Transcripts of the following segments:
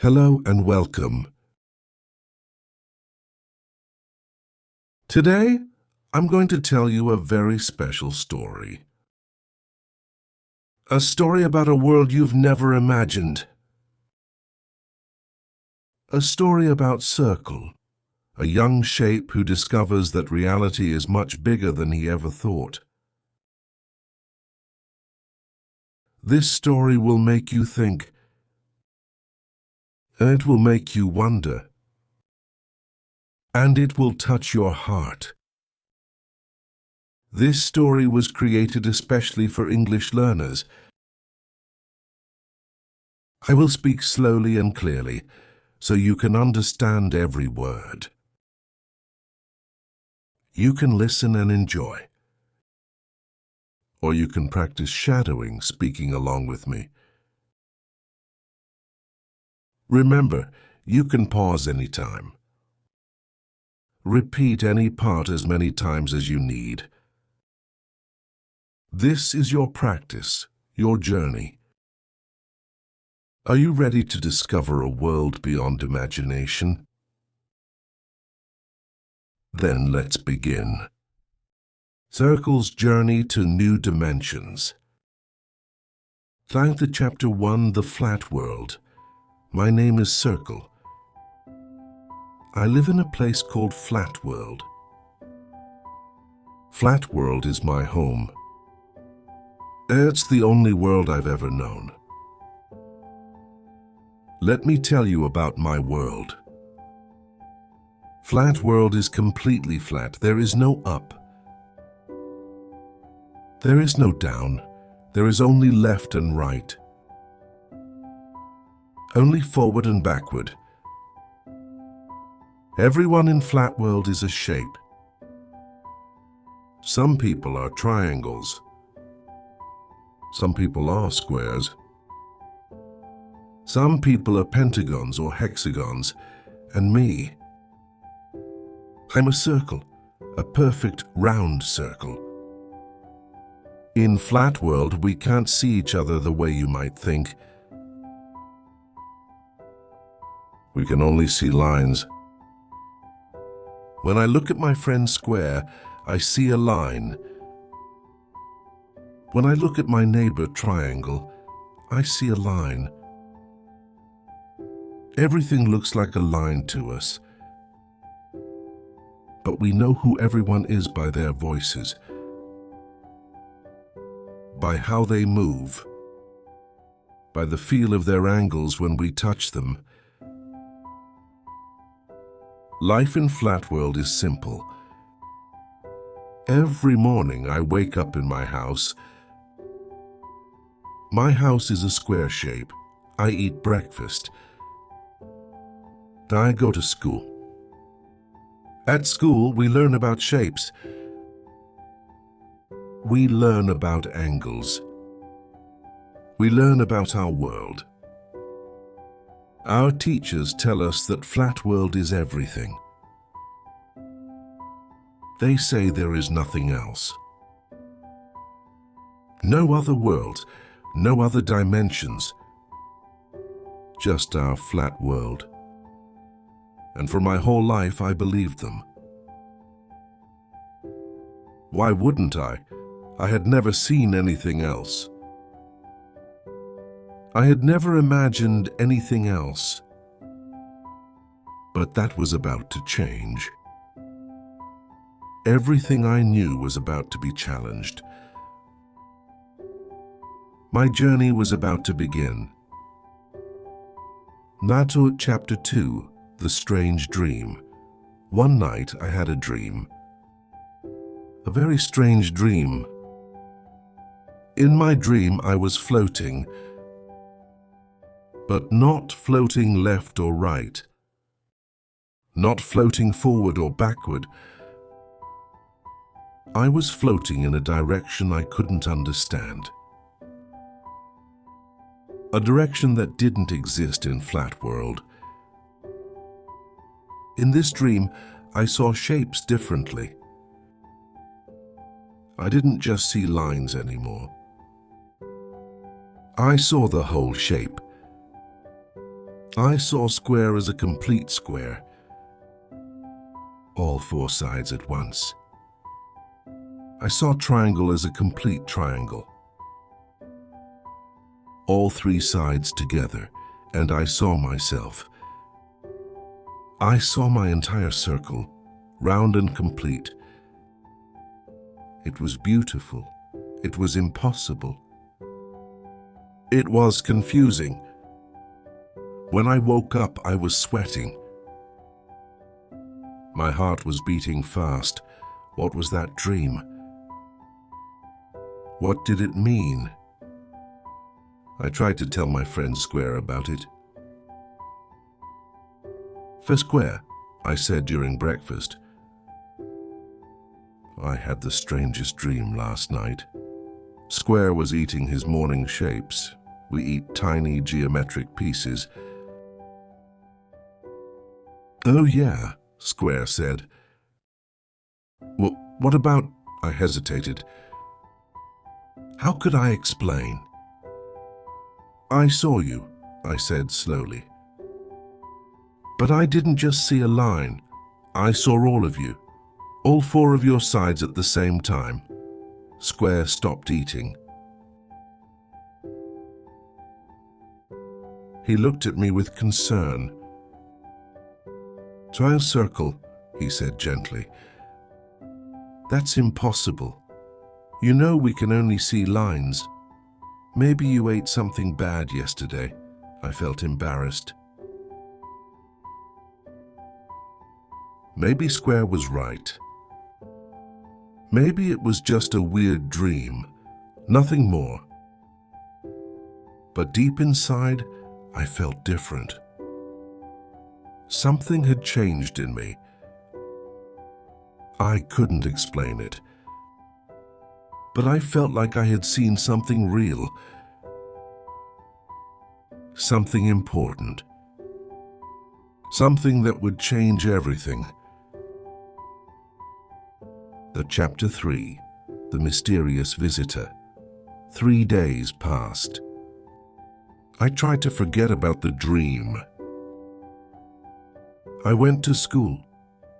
Hello and welcome. Today, I'm going to tell you a very special story. A story about a world you've never imagined. A story about Circle, a young shape who discovers that reality is much bigger than he ever thought. This story will make you think, and it will make you wonder, and it will touch your heart. This story was created especially for English learners. I will speak slowly and clearly, so you can understand every word. You can listen and enjoy, or you can practice shadowing, speaking along with me. Remember, you can pause any time. Repeat any part as many times as you need. This is your practice, your journey. Are you ready to discover a world beyond imagination? Then let's begin. Circle's journey to new dimensions. Thank the Chapter 1, The Flat World. My name is Circle. I live in a place called Flat World. Flat World is my home. It's the only world I've ever known. Let me tell you about my world. Flat World is completely flat. There is no up. There is no down. There is only left and right. Only forward and backward. Everyone in Flat World is a shape. Some people are triangles. Some people are squares. Some people are pentagons or hexagons, and me. I'm a circle, a perfect round circle. In Flat World, we can't see each other the way you might think. We can only see lines. When I look at my friend Square, I see a line. When I look at my neighbor Triangle, I see a line. Everything looks like a line to us. But we know who everyone is by their voices, by how they move, by the feel of their angles when we touch them. Life in Flat World is simple. Every morning I wake up in my house. My house is a square shape. I eat breakfast. I go to school. At school, we learn about shapes. We learn about angles. We learn about our world. Our teachers tell us that Flat World is everything. They say there is nothing else. No other world, no other dimensions. Just our flat world. And for my whole life, I believed them. Why wouldn't I? I had never seen anything else. I had never imagined anything else. But that was about to change. Everything I knew was about to be challenged. My journey was about to begin. Nato Chapter 2, The Strange Dream. One night I had a dream. A very strange dream. In my dream I was floating, but not floating left or right. Not floating forward or backward. I was floating in a direction I couldn't understand. A direction that didn't exist in Flat World. In this dream, I saw shapes differently. I didn't just see lines anymore. I saw the whole shape. I saw square as a complete square, all four sides at once. I saw triangle as a complete triangle, all three sides together, and I saw myself. I saw my entire circle, round and complete. It was beautiful. It was impossible. It was confusing. When I woke up, I was sweating. My heart was beating fast. What was that dream? What did it mean? I tried to tell my friend Square about it. For Square, I said during breakfast, I had the strangest dream last night. Square was eating his morning shapes. We eat tiny geometric pieces. Oh yeah, Square said. Well, what about... I hesitated. How could I explain? I saw you, I said slowly. But I didn't just see a line. I saw all of you, all four of your sides at the same time. Square stopped eating. He looked at me with concern. Try a circle, he said gently. That's impossible. You know we can only see lines. Maybe you ate something bad yesterday. I felt embarrassed. Maybe Square was right. Maybe it was just a weird dream, nothing more. But deep inside, I felt different. Something had changed in me. I couldn't explain it. But I felt like I had seen something real, something important, something that would change everything. The Chapter 3, The Mysterious Visitor. 3 days passed. I tried to forget about the dream. I went to school.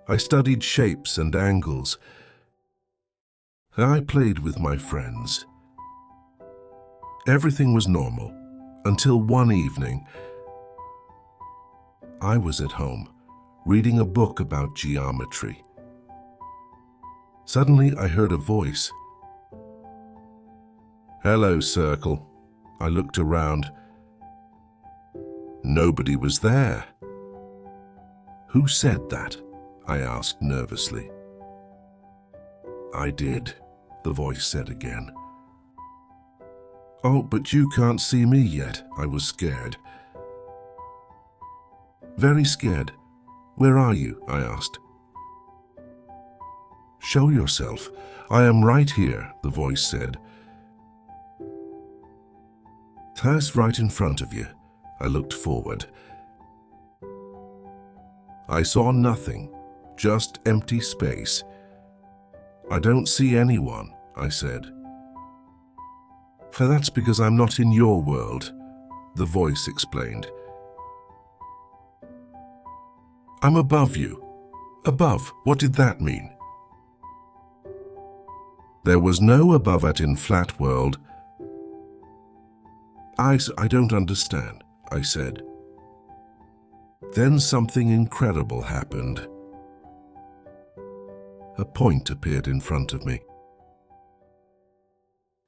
I studied shapes and angles. I played with my friends. Everything was normal until one evening. I was at home, reading a book about geometry. Suddenly, I heard a voice. Hello, circle. I looked around. Nobody was there. Who said that? I asked nervously. I did, the voice said again. Oh, but you can't see me yet. I was scared. Very scared. Where are you? I asked. Show yourself. I am right here, the voice said. That's right in front of you. I looked forward. I saw nothing, just empty space. I don't see anyone, I said. For that's because I'm not in your world, the voice explained. I'm above you. Above, what did that mean? There was no above it in Flat World. I don't understand, I said. Then something incredible happened. A point appeared in front of me.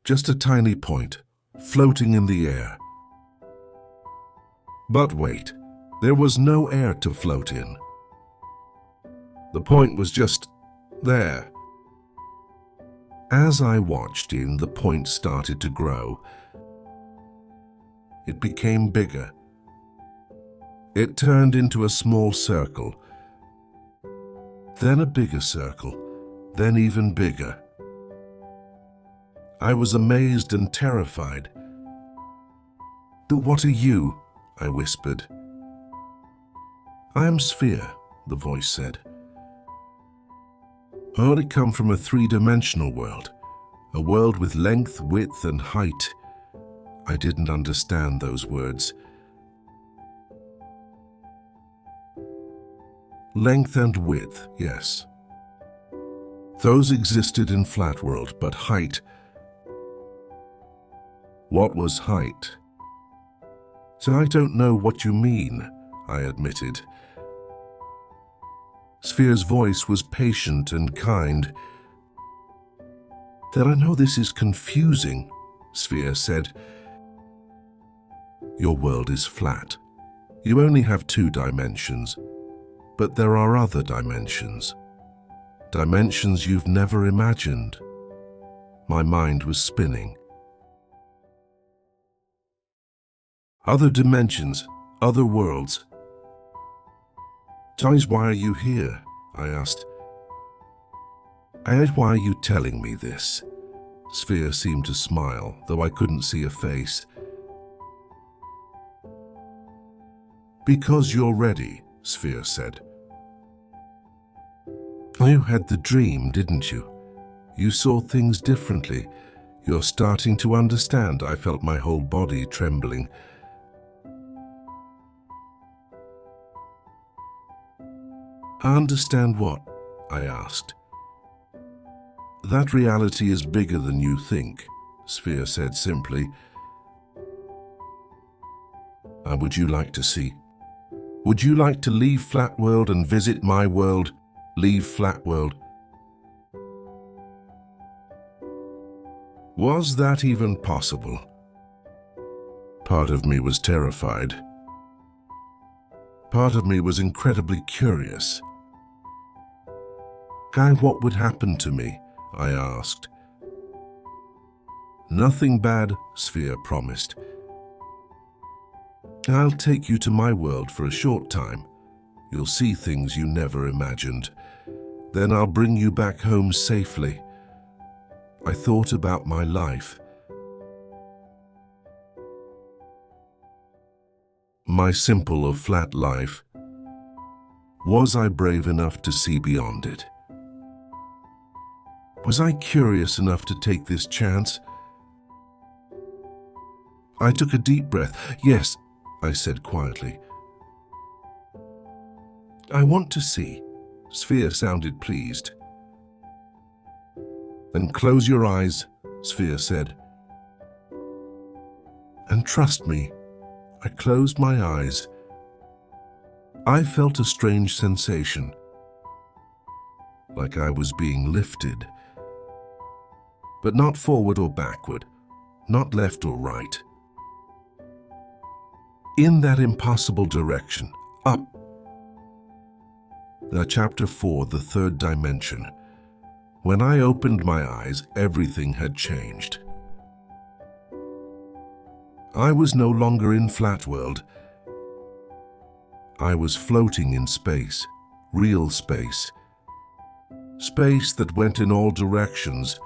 Just a tiny point, floating in the air. But wait, there was no air to float in. The point was just there. As I watched the point started to grow. It became bigger. It turned into a small circle, then a bigger circle, then even bigger. I was amazed and terrified. What are you? I whispered. I am Sphere, the voice said. I only come from a three-dimensional world, a world with length, width, and height. I didn't understand those words. Length and width, yes. Those existed in Flat World, but height. What was height? So I don't know what you mean, I admitted. Sphere's voice was patient and kind. Then I know this is confusing, Sphere said. Your world is flat. You only have 2 dimensions, but there are other dimensions. Dimensions you've never imagined. My mind was spinning. Other dimensions, other worlds. Guys, why are you here? I asked. And why are you telling me this? Sphere seemed to smile, though I couldn't see a face. Because you're ready, Sphere said. You had the dream, didn't you? You saw things differently. You're starting to understand. I felt my whole body trembling. Understand what? I asked. That reality is bigger than you think, Sphere said simply. And would you like to see? Would you like to leave Flat World and visit my world? Leave Flat World. Was that even possible? Part of me was terrified. Part of me was incredibly curious. What would happen to me? I asked. Nothing bad, Sphere promised. I'll take you to my world for a short time. You'll see things you never imagined. Then I'll bring you back home safely. I thought about my life. My simple or flat life. Was I brave enough to see beyond it? Was I curious enough to take this chance? I took a deep breath. Yes, I said quietly. I want to see. Sphere sounded pleased. Then close your eyes, Sphere said. And trust me, I closed my eyes. I felt a strange sensation, like I was being lifted. But not forward or backward, not left or right. In that impossible direction, up. Chapter 4, the third dimension. When I opened my eyes, everything had changed. I was no longer in Flat World. I was floating in space, real space. Space that went in all directions.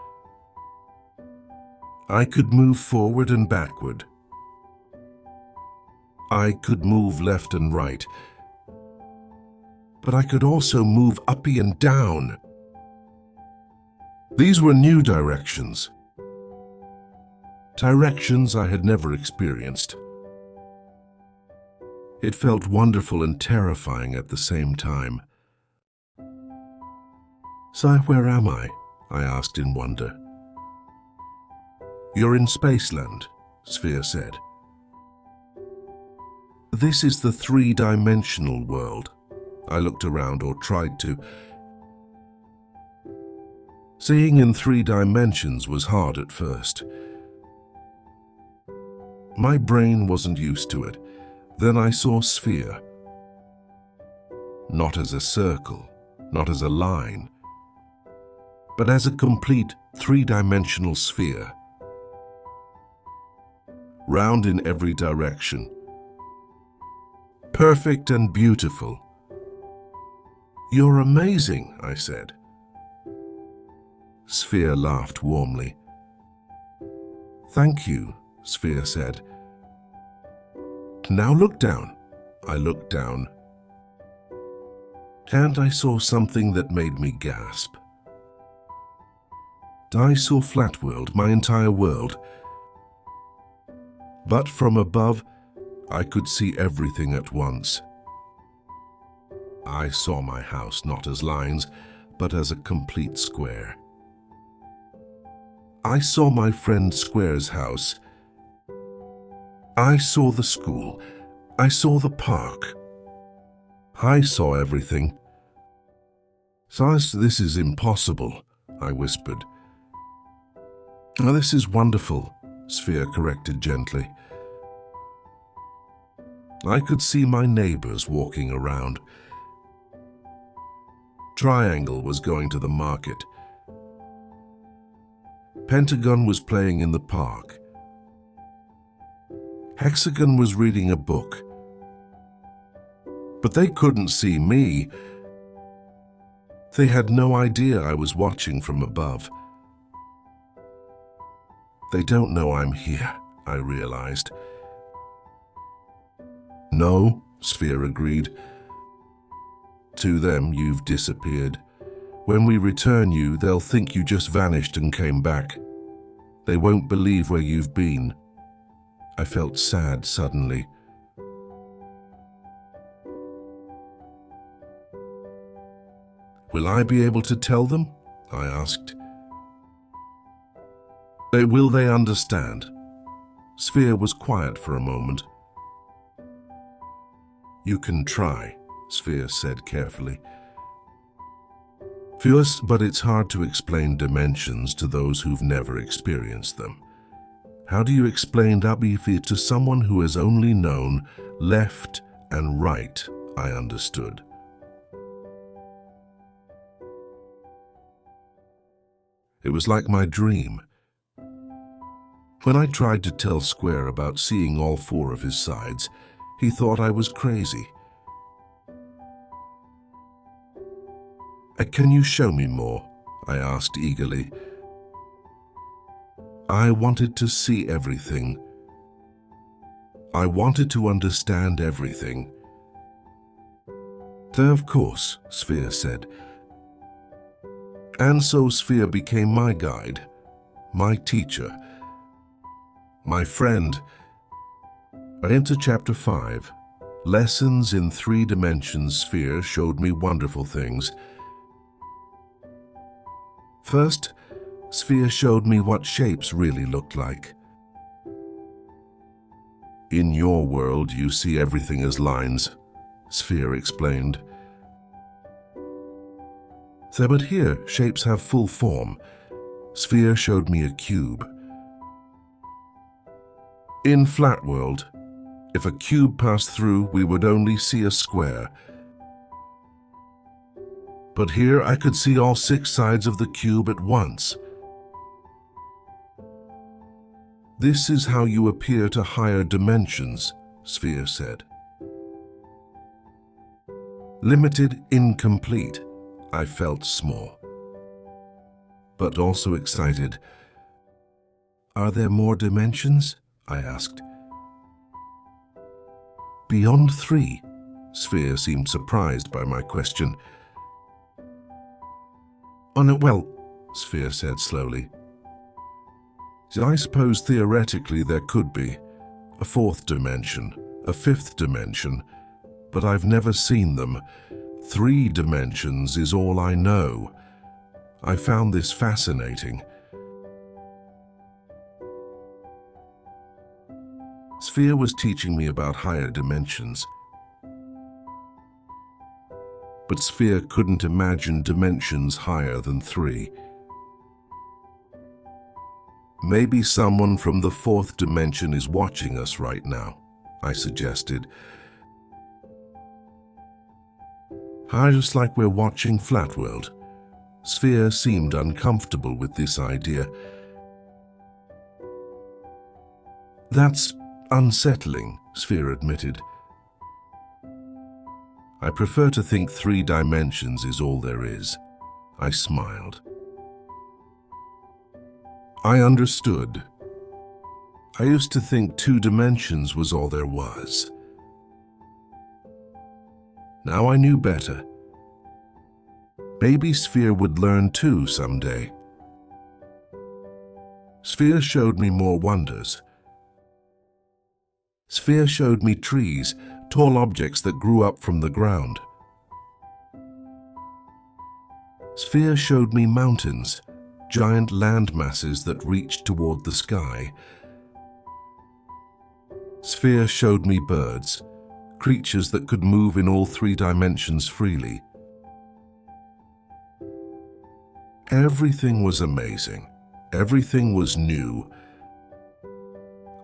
I could move forward and backward. I could move left and right. But I could also move up and down. These were new directions. Directions I had never experienced. It felt wonderful and terrifying at the same time. So where am I? I asked in wonder. You're in Spaceland, Sphere said. This is the three-dimensional world. I looked around, or tried to. Seeing in 3 dimensions was hard at first. My brain wasn't used to it. Then I saw Sphere. Not as a circle, not as a line, but as a complete 3-dimensional sphere. Round in every direction. Perfect and beautiful. You're amazing, I said. Sphere laughed warmly. Thank you, Sphere said. Now look down. I looked down. And I saw something that made me gasp. I saw Flat World, my entire world. But from above, I could see everything at once. I saw my house not as lines, but as a complete square. I saw my friend Square's house. I saw the school. I saw the park. I saw everything. "Silas, this is impossible," I whispered. "Oh, this is wonderful," Sphere corrected gently. I could see my neighbors walking around. Triangle was going to the market. Pentagon was playing in the park. Hexagon was reading a book. But they couldn't see me. They had no idea I was watching from above. They don't know I'm here, I realized. "No," Sphere agreed. "To them, you've disappeared. When we return you, they'll think you just vanished and came back. They won't believe where you've been." I felt sad suddenly. "Will I be able to tell them?" I asked. Will they understand?" Sphere was quiet for a moment. "You can try," Sphere said carefully. "Fierce, but it's hard to explain dimensions to those who've never experienced them. How do you explain Dabifi to someone who has only known left and right?" I understood. It was like my dream. When I tried to tell Square about seeing all four of his sides, he thought I was crazy. "Can you show me more?" I asked eagerly. I wanted to see everything. I wanted to understand everything. "Of course," Sphere said. And so Sphere became my guide, my teacher, my friend. Into Chapter 5. Lessons in 3 dimensions. Sphere showed me wonderful things. First, Sphere showed me what shapes really looked like. "In your world, you see everything as lines," Sphere explained. But here, shapes have full form. Sphere showed me a cube. In Flat World, if a cube passed through, we would only see a square. But here I could see all 6 sides of the cube at once. "This is how you appear to higher dimensions," Sphere said. Limited, incomplete. I felt small, but also excited. "Are there more dimensions?" I asked. "Beyond 3? Sphere seemed surprised by my question. "Oh no, well," Sphere said slowly. "I suppose theoretically there could be a 4th dimension, a 5th dimension, but I've never seen them. 3 dimensions is all I know. I found this fascinating." Sphere was teaching me about higher dimensions. But Sphere couldn't imagine dimensions higher than 3. "Maybe someone from the 4th dimension is watching us right now," I suggested. "Just like we're watching Flat World." Sphere seemed uncomfortable with this idea. "That's unsettling," Sphere admitted. "I prefer to think 3 dimensions is all there is." I smiled. I understood. I used to think 2 dimensions was all there was. Now I knew better. Maybe Sphere would learn too someday. Sphere showed me more wonders. Sphere showed me trees, tall objects that grew up from the ground. Sphere showed me mountains, giant land masses that reached toward the sky. Sphere showed me birds, creatures that could move in all 3 dimensions freely. Everything was amazing. Everything was new.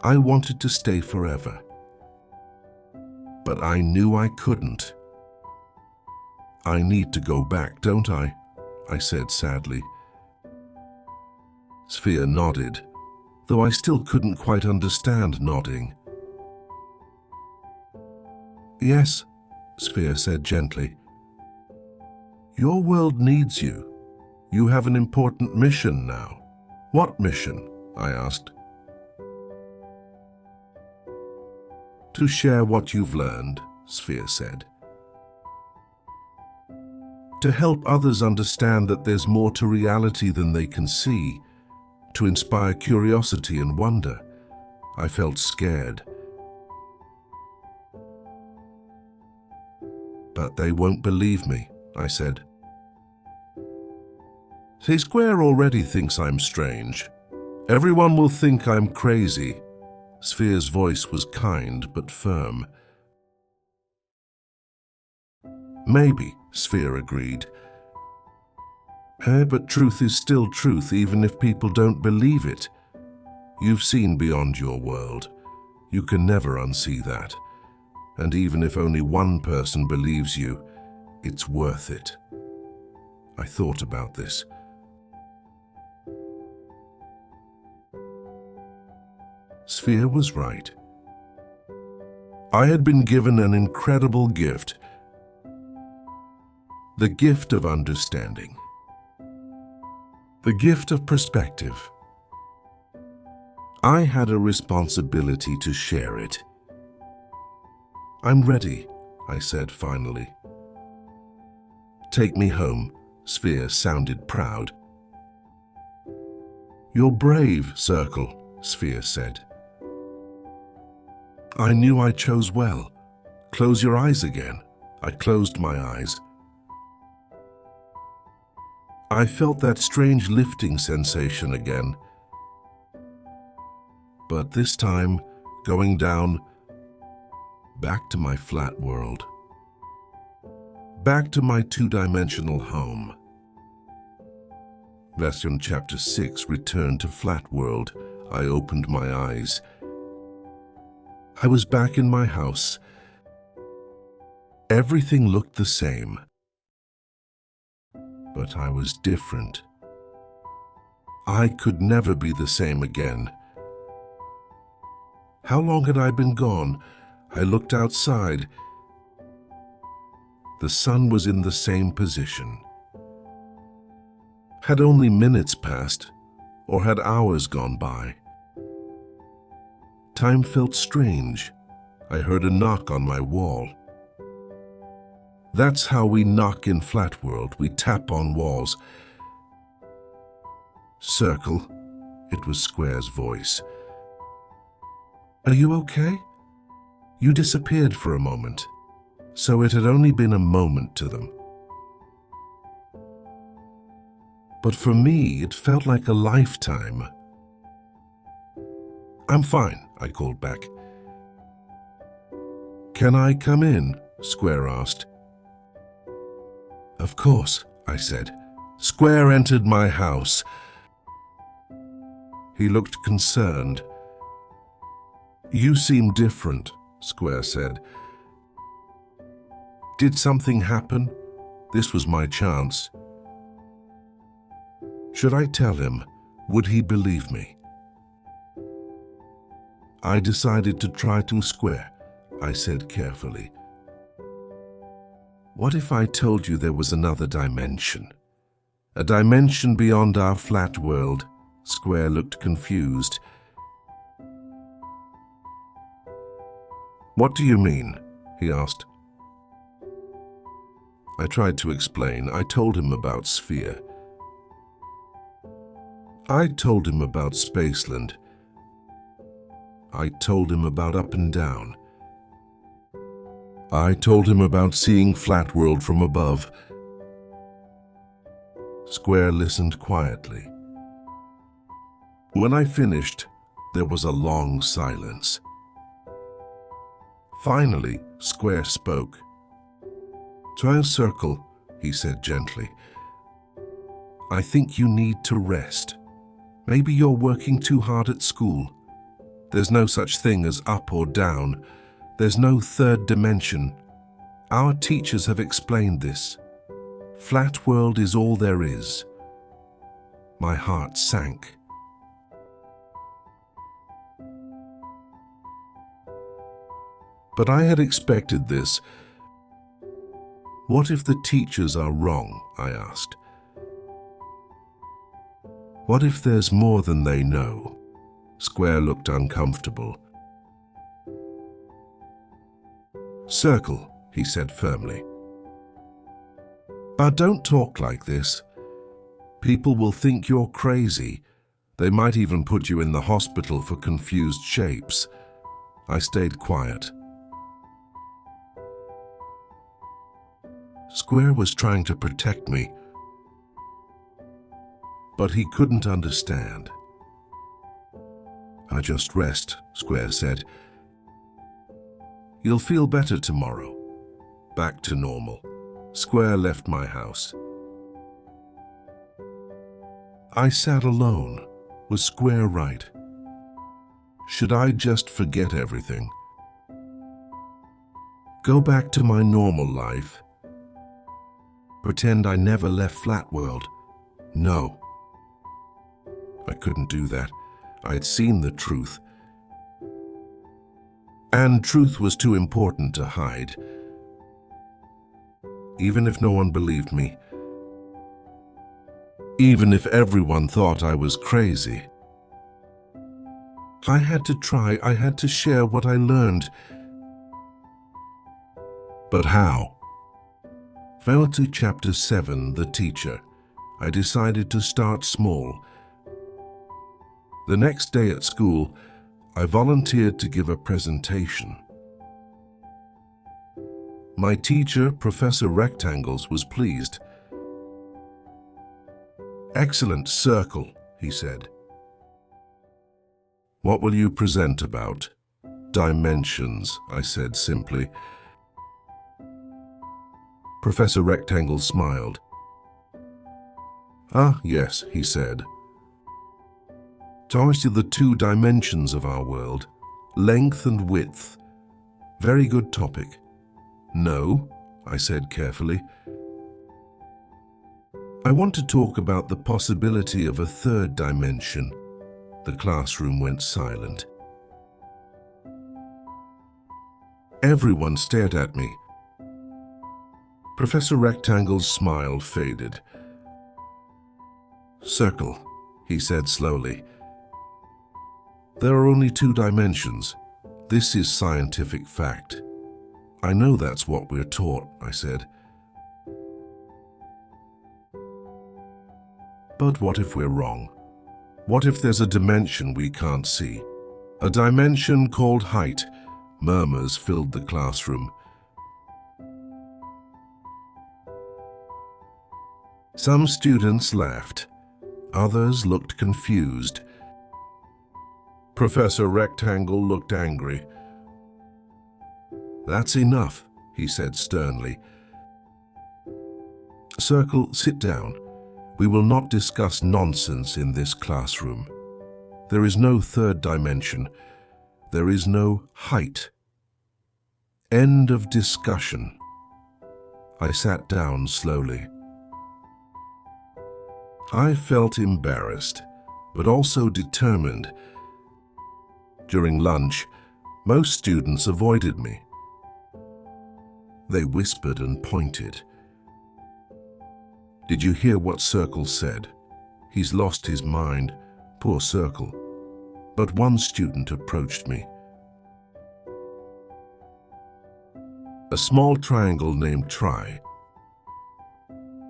I wanted to stay forever. But I knew I couldn't. I need to go back, don't I? I said sadly. Sphere nodded, though I still couldn't quite understand nodding. Yes, Sphere said gently. Your world needs you. You have an important mission now. What mission? I asked. To share what you've learned, Sphere said. To help others understand that there's more to reality than they can see. To inspire curiosity and wonder. I felt scared. But they won't believe me, I said. See, Square already thinks I'm strange. Everyone will think I'm crazy. Sphere's voice was kind but firm. Maybe, Sphere agreed. But truth is still truth, even if people don't believe it. You've seen beyond your world. You can never unsee that. And even if only one person believes you, it's worth it. I thought about this. Sphere was right. I had been given an incredible gift. The gift of understanding. The gift of perspective. I had a responsibility to share it. I'm ready, I said finally. Take me home, Sphere sounded proud. You're brave, Circle, Sphere said. I knew I chose well. Close your eyes again. I closed my eyes. I felt that strange lifting sensation again. But this time, going down, back to my flat world. Back to my 2-dimensional home. Lesson Chapter 6, Return to Flat World. I opened my eyes. I was back in my house. Everything looked the same. But I was different. I could never be the same again. How long had I been gone? I looked outside. The sun was in the same position. Had only minutes passed, or had hours gone by? Time felt strange. I heard a knock on my wall. That's how we knock in Flat World. We tap on walls. Circle. It was Square's voice. Are you okay? You disappeared for a moment, so it had only been a moment to them. But for me, it felt like a lifetime. I'm fine, I called back. Can I come in? Square asked. Of course, I said. Square entered my house. He looked concerned. You seem different, Square said. Did something happen? This was my chance. Should I tell him? Would he believe me? I decided to try to Square, I said carefully. What if I told you there was another dimension? A dimension beyond our flat world? Square looked confused. What do you mean? He asked. I tried to explain. I told him about Sphere. I told him about Spaceland. I told him about Up and Down. I told him about seeing Flat World from above. Square listened quietly. When I finished, there was a long silence. Finally, Square spoke. "Try a circle," he said gently. "I think you need to rest. Maybe you're working too hard at school. There's no such thing as up or down. There's no third dimension. Our teachers have explained this. Flat world is all there is." My heart sank. But I had expected this. What if the teachers are wrong? I asked. What if there's more than they know? Square looked uncomfortable. "Circle," he said firmly. "But don't talk like this. People will think you're crazy. They might even put you in the hospital for confused shapes." I stayed quiet. Square was trying to protect me, but he couldn't understand. "I just rest," Square said. "You'll feel better tomorrow." Back to normal. Square left my house. I sat alone. Was Square right? Should I just forget everything? Go back to my normal life? Pretend I never left Flat World? No. I couldn't do that. I had seen the truth. And truth was too important to hide. Even if no one believed me, even if everyone thought I was crazy, I had to try. I had to share what I learned. But how? Fell to Chapter 7, The Teacher. I decided to start small. The next day at school, I volunteered to give a presentation. My teacher, Professor Rectangles, was pleased. "Excellent, Circle," he said. "What will you present about?" "Dimensions," I said simply. Professor Rectangles smiled. "Ah, yes," he said. "Toys you the two dimensions of our world, length and width. Very good topic." "No," I said carefully. "I want to talk about the possibility of a third dimension." The classroom went silent. Everyone stared at me. Professor Rectangle's smile faded. "Circle," he said slowly. "There are only two dimensions. This is scientific fact." "I know that's what we're taught," I said. "But what if we're wrong? What if there's a dimension we can't see? A dimension called height?" Murmurs filled the classroom. Some students laughed. Others looked confused. Professor Rectangle looked angry. "That's enough," he said sternly. "Circle, sit down. We will not discuss nonsense in this classroom. There is no third dimension. There is no height. End of discussion." I sat down slowly. I felt embarrassed, but also determined. During lunch, most students avoided me. They whispered and pointed. "Did you hear what Circle said? He's lost his mind. Poor Circle." But one student approached me. A small triangle named Try.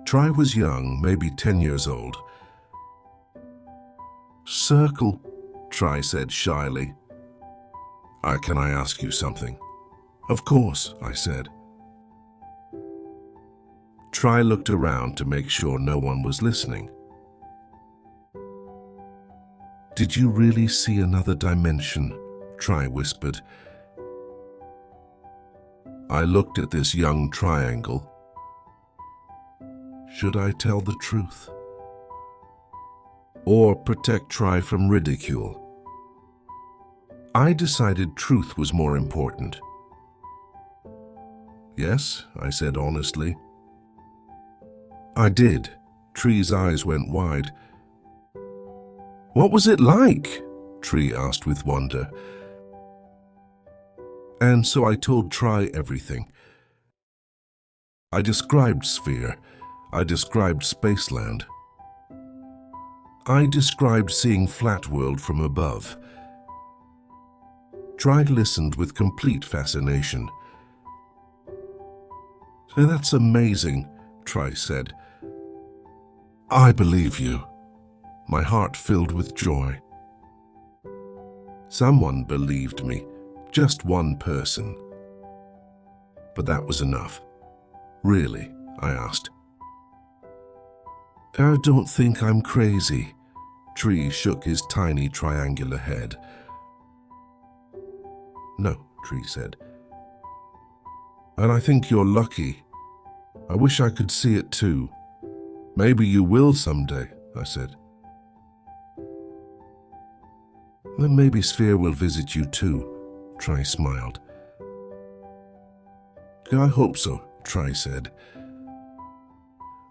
Try was young, maybe 10 years old. "Circle," Try said shyly. Can I ask you something?" "Of course," I said. Try looked around to make sure no one was listening. "Did you really see another dimension?" Try whispered. I looked at this young triangle. Should I tell the truth? Or protect Try from ridicule? I decided truth was more important. "Yes," I said honestly. I did. Tree's eyes went wide. "What was it like?" Tree asked with wonder. And so I told Try everything. I described Sphere. I described Spaceland. I described seeing Flatworld from above. Try listened with complete fascination. "So that's amazing," Try said. "I believe you." My heart filled with joy. Someone believed me, just one person. But that was enough. "Really?" I asked. "I don't think I'm crazy." Tree shook his tiny triangular head. "No," Tree said. "And I think you're lucky. I wish I could see it too." "Maybe you will someday," I said. "Then maybe Sphere will visit you too," Try smiled. "I hope so," Try said.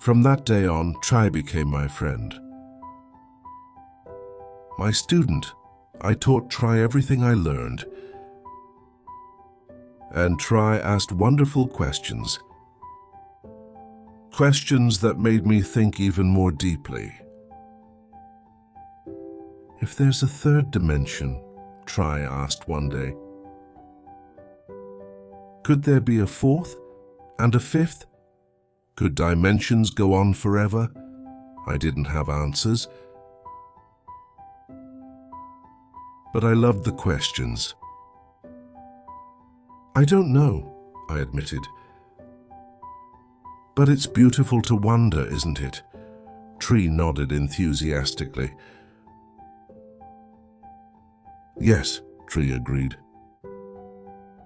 From that day on, Try became my friend. My student, I taught Try everything I learned. And Try asked wonderful questions. Questions that made me think even more deeply. "If there's a third dimension," Try asked one day, "could there be a fourth and a fifth? Could dimensions go on forever?" I didn't have answers. But I loved the questions. "I don't know," I admitted. "But it's beautiful to wonder, isn't it?" Tree nodded enthusiastically. "Yes," Tree agreed.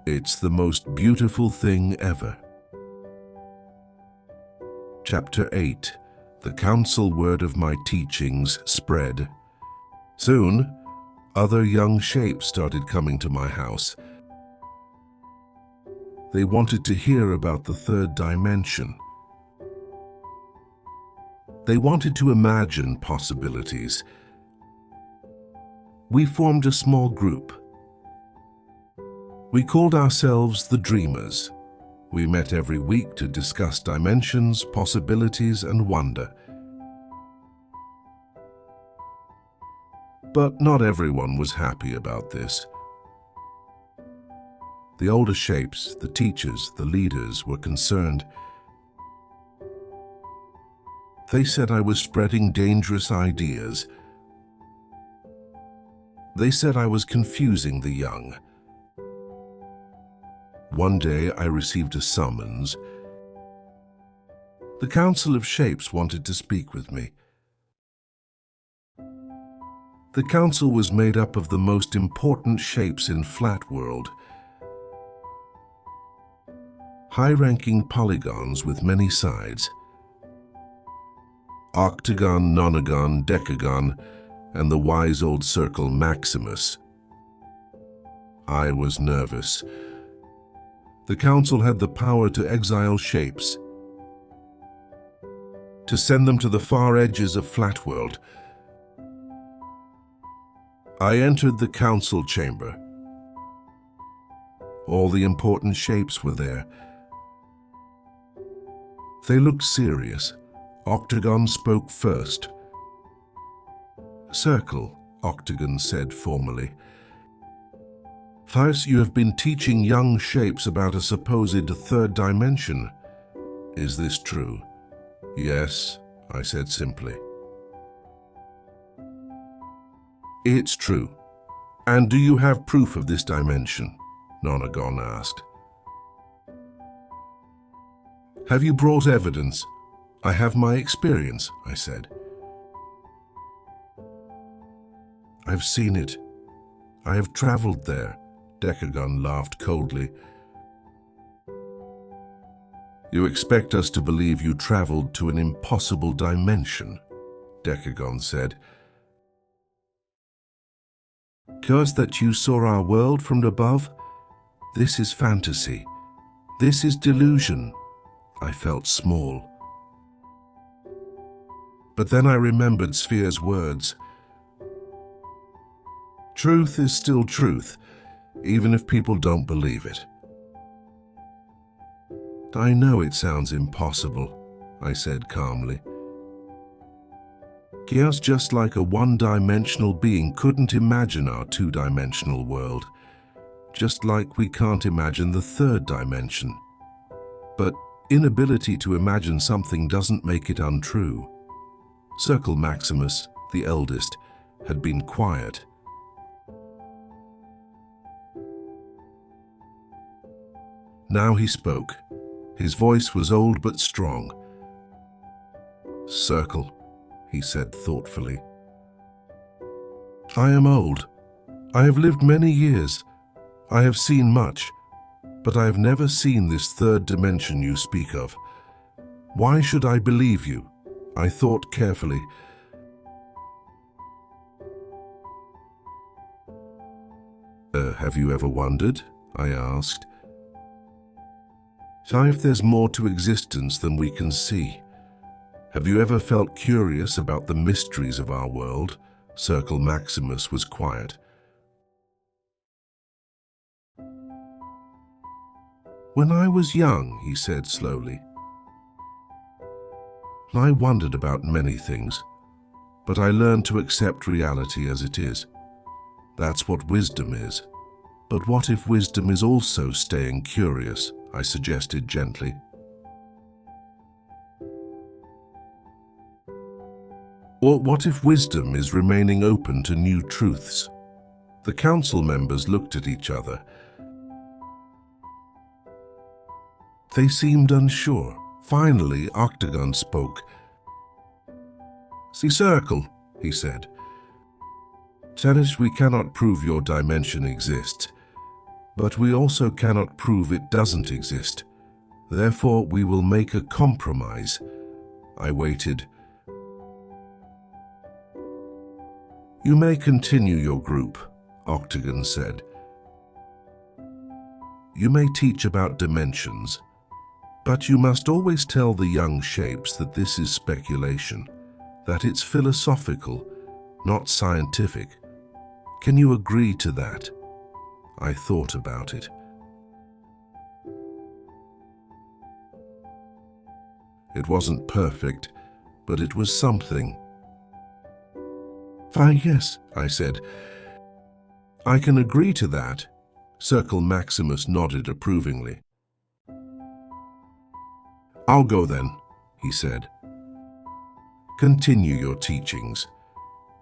"It's the most beautiful thing ever." Chapter 8. The counsel word of my teachings spread. Soon, other young shapes started coming to my house. They wanted to hear about the third dimension. They wanted to imagine possibilities. We formed a small group. We called ourselves the Dreamers. We met every week to discuss dimensions, possibilities, and wonder. But not everyone was happy about this. The older shapes, the teachers, the leaders were concerned. They said I was spreading dangerous ideas. They said I was confusing the young. One day I received a summons. The Council of Shapes wanted to speak with me. The council was made up of the most important shapes in Flatworld. High-ranking polygons with many sides. Octagon, nonagon, decagon, and the wise old circle Maximus. I was nervous. The council had the power to exile shapes, to send them to the far edges of Flatworld. I entered the council chamber. All the important shapes were there. They looked serious. Octagon spoke first. "Circle," Octagon said formally. "First, you have been teaching young shapes about a supposed third dimension. Is this true?" "Yes," I said simply. "It's true. And do you have proof of this dimension?" Nonagon asked. "Have you brought evidence?" I have my experience, I said. I've seen it. I have traveled there, Decagon laughed coldly. You expect us to believe you traveled to an impossible dimension, Decagon said. Because that you saw our world from above? This is fantasy. This is delusion. I felt small. But then I remembered Sphere's words. Truth is still truth, even if people don't believe it. I know it sounds impossible, I said calmly. Chaos, just like a one-dimensional being, couldn't imagine our two-dimensional world, just like we can't imagine the third dimension. But inability to imagine something doesn't make it untrue. Circle Maximus, the eldest, had been quiet. Now he spoke. His voice was old but strong. Circle, he said thoughtfully. I am old. I have lived many years. I have seen much, but I have never seen this third dimension you speak of. Why should I believe you? I thought carefully. Have you ever wondered? I asked. If there's more to existence than we can see. Have you ever felt curious about the mysteries of our world? Circle Maximus was quiet. When I was young, he said slowly, I wondered about many things, but I learned to accept reality as it is. That's what wisdom is. But what if wisdom is also staying curious? I suggested gently. Or what if wisdom is remaining open to new truths? The council members looked at each other. They seemed unsure. Finally, Octagon spoke. See, Circle, he said. Tennis, we cannot prove your dimension exists, but we also cannot prove it doesn't exist. Therefore, we will make a compromise. I waited. You may continue your group, Octagon said. You may teach about dimensions, but you must always tell the young shapes that this is speculation, that it's philosophical, not scientific. Can you agree to that? I thought about it. It wasn't perfect, but it was something. Fine, yes, I said. I can agree to that. Circle Maximus nodded approvingly. I'll go then, he said. Continue your teachings.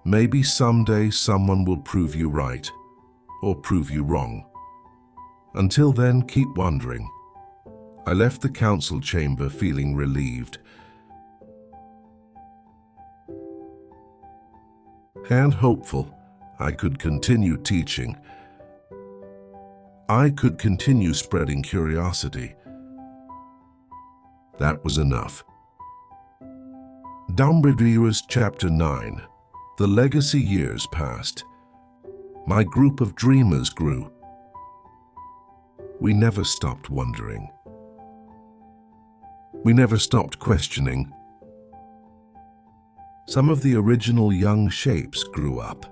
Maybe someday someone will prove you right, or prove you wrong. Until then, keep wondering. I left the council chamber feeling relieved and hopeful. I could continue teaching. I could continue spreading curiosity. That was enough. Dumbreviewers Chapter 9. The legacy years passed. My group of dreamers grew. We never stopped wondering. We never stopped questioning. Some of the original young shapes grew up.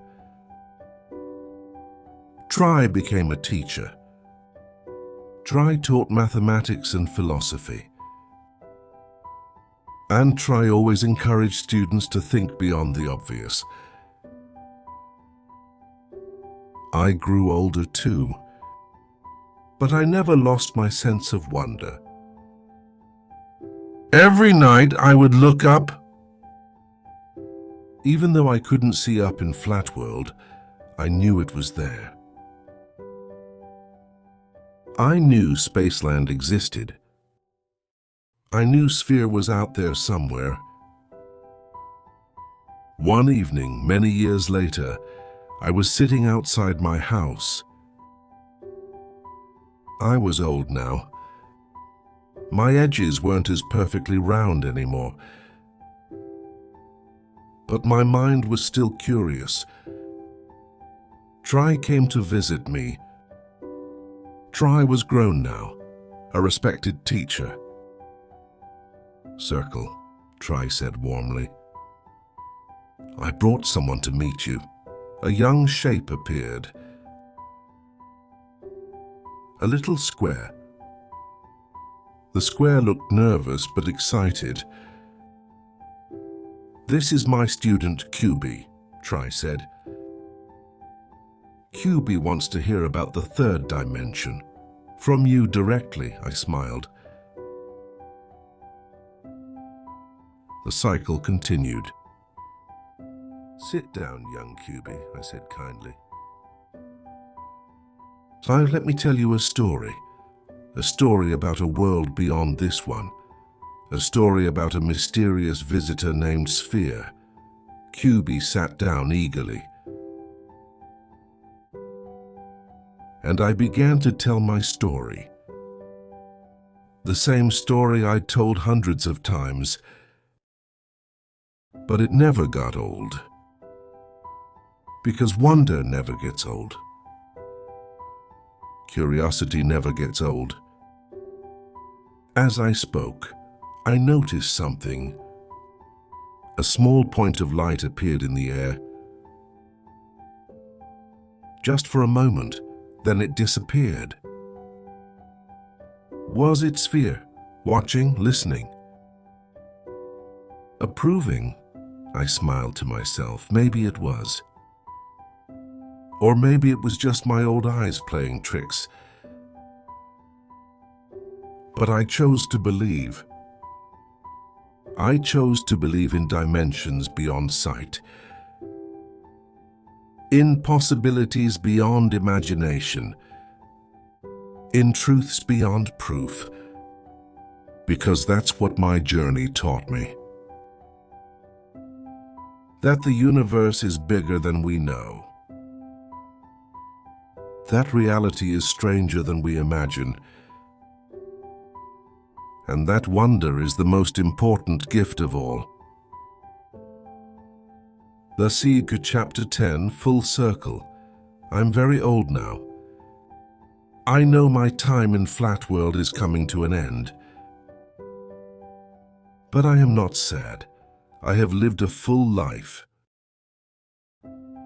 Tri became a teacher. Tri taught mathematics and philosophy. And Tri always encouraged students to think beyond the obvious. I grew older too, but I never lost my sense of wonder. Every night I would look up. Even though I couldn't see up in Flatworld, I knew it was there. I knew Spaceland existed. I knew Sphere was out there somewhere. One evening, many years later, I was sitting outside my house. I was old now. My edges weren't as perfectly round anymore. But my mind was still curious. Try came to visit me. Try was grown now, a respected teacher. Circle, Try said warmly. I brought someone to meet you. A young shape appeared. A little square. The square looked nervous but excited. This is my student QB, Try said. QB wants to hear about the third dimension. From you directly, I smiled. The cycle continued. Sit down, young QB, I said kindly. Now let me tell you a story about a world beyond this one, a story about a mysterious visitor named Sphere. QB sat down eagerly. And I began to tell my story. The same story I'd told hundreds of times, but it never got old. Because wonder never gets old. Curiosity never gets old. As I spoke, I noticed something. A small point of light appeared in the air. Just for a moment, then it disappeared. Was it Sphere? Watching, listening? Approving? I smiled to myself. Maybe it was. Or maybe it was just my old eyes playing tricks. But I chose to believe. I chose to believe in dimensions beyond sight, in possibilities beyond imagination, in truths beyond proof, because that's what my journey taught me. That the universe is bigger than we know. That reality is stranger than we imagine. And that wonder is the most important gift of all. The Siege, Chapter 10, Full Circle. I'm very old now. I know my time in Flatworld is coming to an end. But I am not sad. I have lived a full life.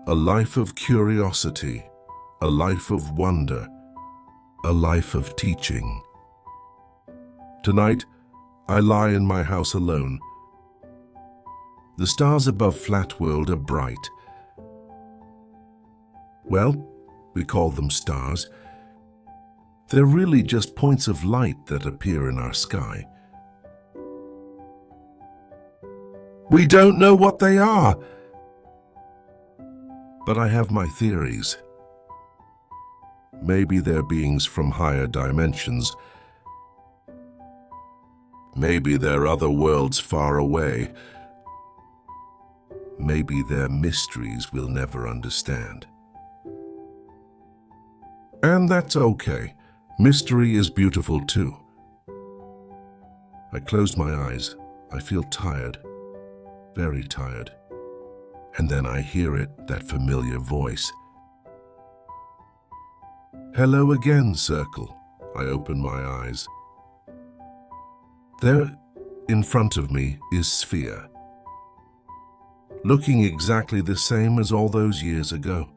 A life of curiosity. A life of wonder, a life of teaching. Tonight, I lie in my house alone. The stars above Flatworld are bright. Well, we call them stars. They're really just points of light that appear in our sky. We don't know what they are. But I have my theories. Maybe they're beings from higher dimensions. Maybe they're other worlds far away. Maybe they're mysteries we'll never understand. And that's okay. Mystery is beautiful too. I close my eyes. I feel tired. Very tired. And then I hear it, that familiar voice. Hello again, Circle. I open my eyes. There, in front of me, is Sphere. Looking exactly the same as all those years ago.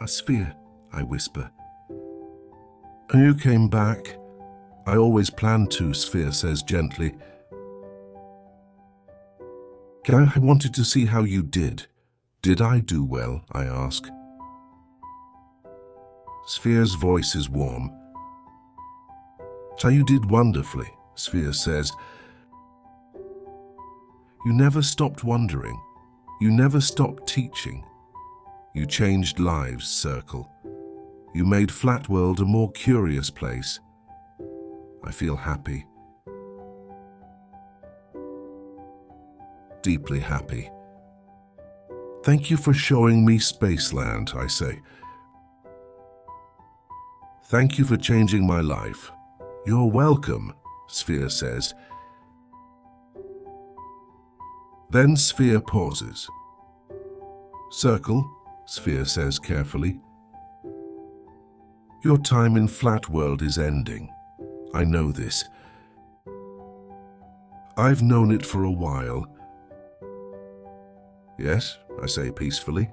A Sphere, I whisper. You came back. I always planned to, Sphere says gently. I wanted to see how you did. Did I do well? I ask. Sphere's voice is warm. So you did wonderfully, Sphere says. You never stopped wondering. You never stopped teaching. You changed lives, Circle. You made Flatworld a more curious place. I feel happy. Deeply happy. Thank you for showing me Spaceland, I say. Thank you for changing my life. You're welcome, Sphere says. Then Sphere pauses. Circle, Sphere says carefully. Your time in Flat World is ending. I know this. I've known it for a while. Yes, I say peacefully.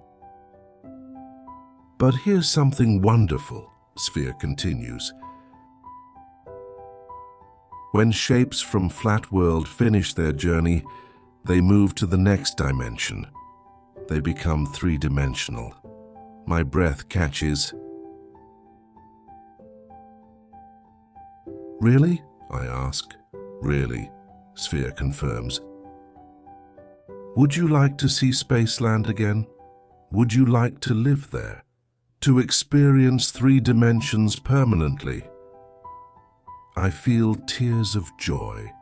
But here's something wonderful, Sphere continues. When shapes from Flat World finish their journey, they move to the next dimension. They become three-dimensional. My breath catches. Really? I ask. Really, Sphere confirms. Would you like to see Spaceland again? Would you like to live there? To experience three dimensions permanently? I feel tears of joy.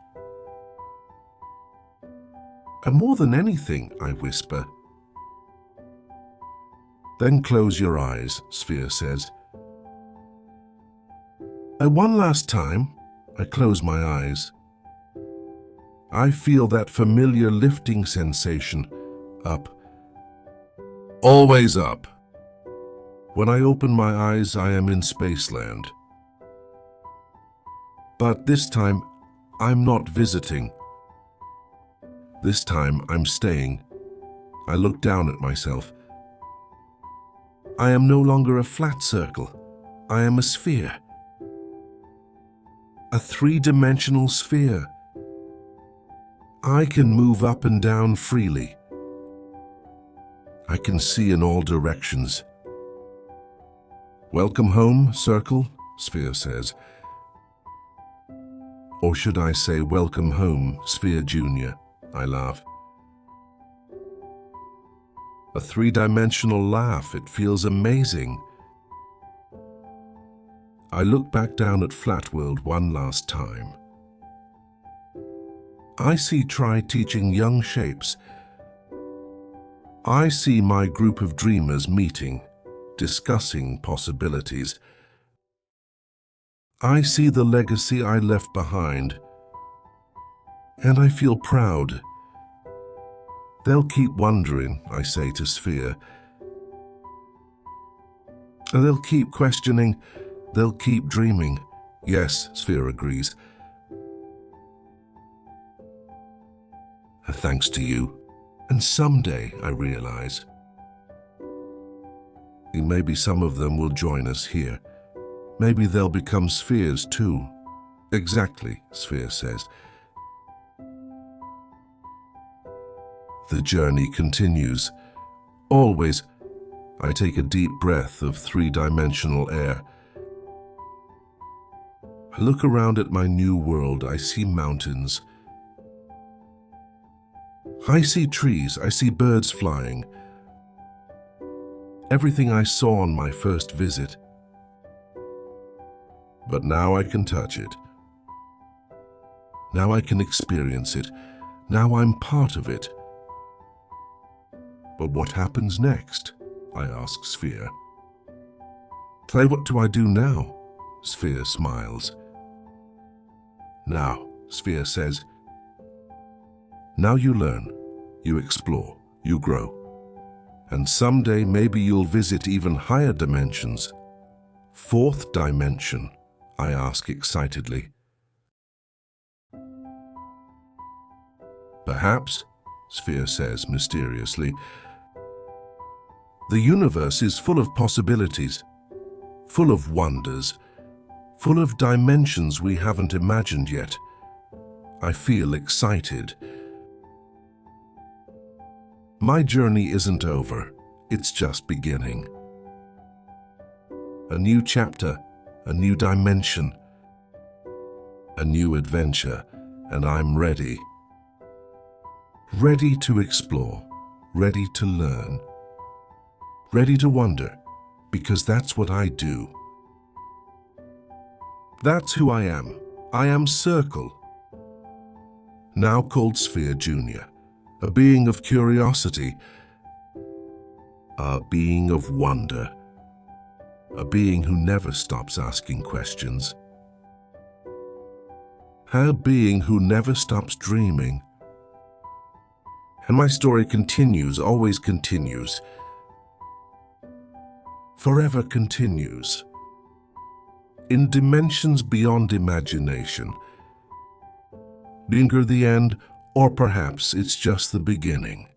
And more than anything, I whisper. Then close your eyes, Sphere says. One last time, I close my eyes. I feel that familiar lifting sensation, up. Always up. When I open my eyes, I am in Spaceland. But this time, I'm not visiting. This time, I'm staying. I look down at myself. I am no longer a flat circle. I am a sphere. A three-dimensional sphere. I can move up and down freely. I can see in all directions. Welcome home, Circle, Sphere says. Or should I say, welcome home, Sphere Junior? I laugh. A three-dimensional laugh, it feels amazing. I look back down at Flat World one last time. I see Tri teaching young shapes. I see my group of dreamers meeting, discussing possibilities. I see the legacy I left behind, and I feel proud. They'll keep wondering, I say to Sphere. They'll keep questioning, they'll keep dreaming. Yes, Sphere agrees. Thanks to you. And someday, I realize, maybe some of them will join us here. Maybe they'll become spheres too. Exactly, Sphere says. The journey continues. Always, I take a deep breath of three-dimensional air. I look around at my new world. I see mountains. I see trees. I see birds flying. Everything I saw on my first visit. But now I can touch it. Now I can experience it. Now I'm part of it. But what happens next? I ask Sphere. Clay, what do I do now? Sphere smiles. Now, Sphere says, now you learn, you explore, you grow. And someday maybe you'll visit even higher dimensions. Fourth dimension, I ask excitedly. Perhaps, Sphere says mysteriously. The universe is full of possibilities, full of wonders, full of dimensions we haven't imagined yet. I feel excited. My journey isn't over, it's just beginning. A new chapter, a new dimension, a new adventure, and I'm ready. Ready to explore, ready to learn, ready to wonder, because that's what I do. That's who I am. I am Circle, now called Sphere Junior, a being of curiosity, a being of wonder, a being who never stops asking questions, a being who never stops dreaming. And my story continues, always continues, forever continues, in dimensions beyond imagination. Near the end, or perhaps it's just the beginning.